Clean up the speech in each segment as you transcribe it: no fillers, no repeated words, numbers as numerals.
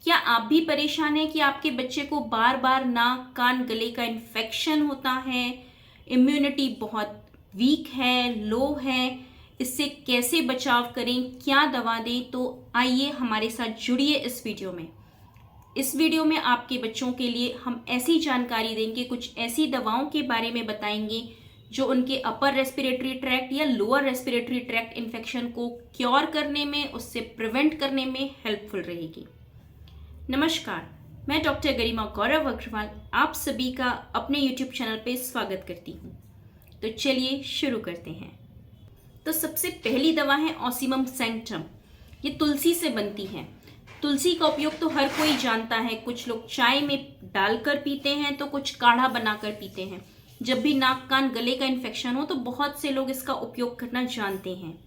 क्या आप भी परेशान हैं कि आपके बच्चे को बार बार नाक कान गले का इन्फेक्शन होता है, इम्यूनिटी बहुत वीक है, लो है, इससे कैसे बचाव करें, क्या दवा दें? तो आइए हमारे साथ जुड़िए इस वीडियो में। इस वीडियो में आपके बच्चों के लिए हम ऐसी जानकारी देंगे, कुछ ऐसी दवाओं के बारे में बताएंगे जो उनके अपर रेस्पिरेटरी ट्रैक्ट या लोअर रेस्पिरेटरी ट्रैक्ट इन्फेक्शन को क्योर करने में, उससे प्रिवेंट करने में हेल्पफुल रहेगी। नमस्कार, मैं डॉक्टर गरिमा गौरव अग्रवाल आप सभी का अपने YouTube चैनल पे स्वागत करती हूँ। तो चलिए शुरू करते हैं। तो सबसे पहली दवा है ऑसीमम सैंक्टम। ये तुलसी से बनती है। तुलसी का उपयोग तो हर कोई जानता है। कुछ लोग चाय में डालकर पीते हैं तो कुछ काढ़ा बनाकर पीते हैं। जब भी नाक कान गले का इन्फेक्शन हो तो बहुत से लोग इसका उपयोग करना जानते हैं।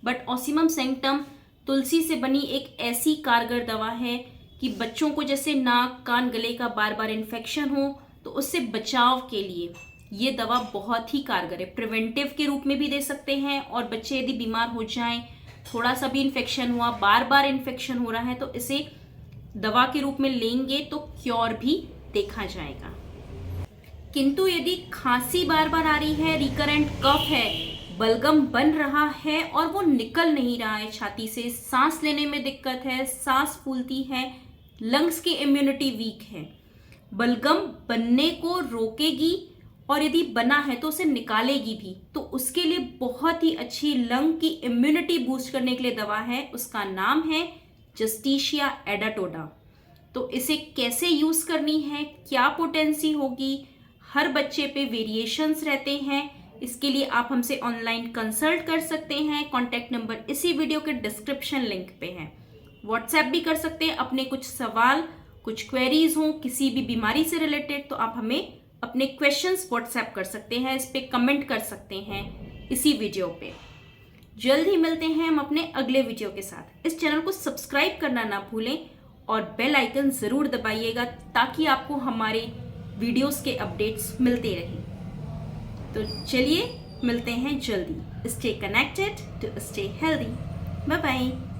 बट ऑसीमम सैंक्टम तुलसी से बनी एक ऐसी कारगर दवा है कि बच्चों को जैसे नाक कान गले का बार बार इन्फेक्शन हो तो उससे बचाव के लिए ये दवा बहुत ही कारगर है। प्रिवेंटिव के रूप में भी दे सकते हैं और बच्चे यदि बीमार हो जाएं, थोड़ा सा भी इन्फेक्शन हुआ, बार बार इन्फेक्शन हो रहा है तो इसे दवा के रूप में लेंगे तो क्योर भी देखा जाएगा। किंतु यदि खांसी बार बार आ रही है, रिकरेंट कफ है, बलगम बन रहा है और वो निकल नहीं रहा है छाती से, सांस लेने में दिक्कत है, सांस फूलती है, लंग्स की इम्यूनिटी वीक है, बलगम बनने को रोकेगी और यदि बना है तो उसे निकालेगी भी, तो उसके लिए बहुत ही अच्छी लंग की इम्यूनिटी बूस्ट करने के लिए दवा है। उसका नाम है जस्टिशिया एडाटोडा। तो इसे कैसे यूज करनी है, क्या पोटेंसी होगी, हर बच्चे पे वेरिएशंस रहते हैं। इसके लिए आप हमसे ऑनलाइन कंसल्ट कर सकते हैं। कॉन्टैक्ट नंबर इसी वीडियो के डिस्क्रिप्शन लिंक पे है। व्हाट्सएप भी कर सकते हैं। अपने कुछ सवाल, कुछ क्वेरीज हो किसी भी बीमारी से रिलेटेड तो आप हमें अपने क्वेश्चंस व्हाट्सएप कर सकते हैं, इस पे कमेंट कर सकते हैं इसी वीडियो पे। जल्द ही मिलते हैं हम अपने अगले वीडियो के साथ। इस चैनल को सब्सक्राइब करना ना भूलें और बेल आइकन जरूर दबाइएगा ताकि आपको हमारे वीडियोस के अपडेट्स मिलते रहें। तो चलिए मिलते हैं जल्दी। Stay connected to stay healthy. Bye bye.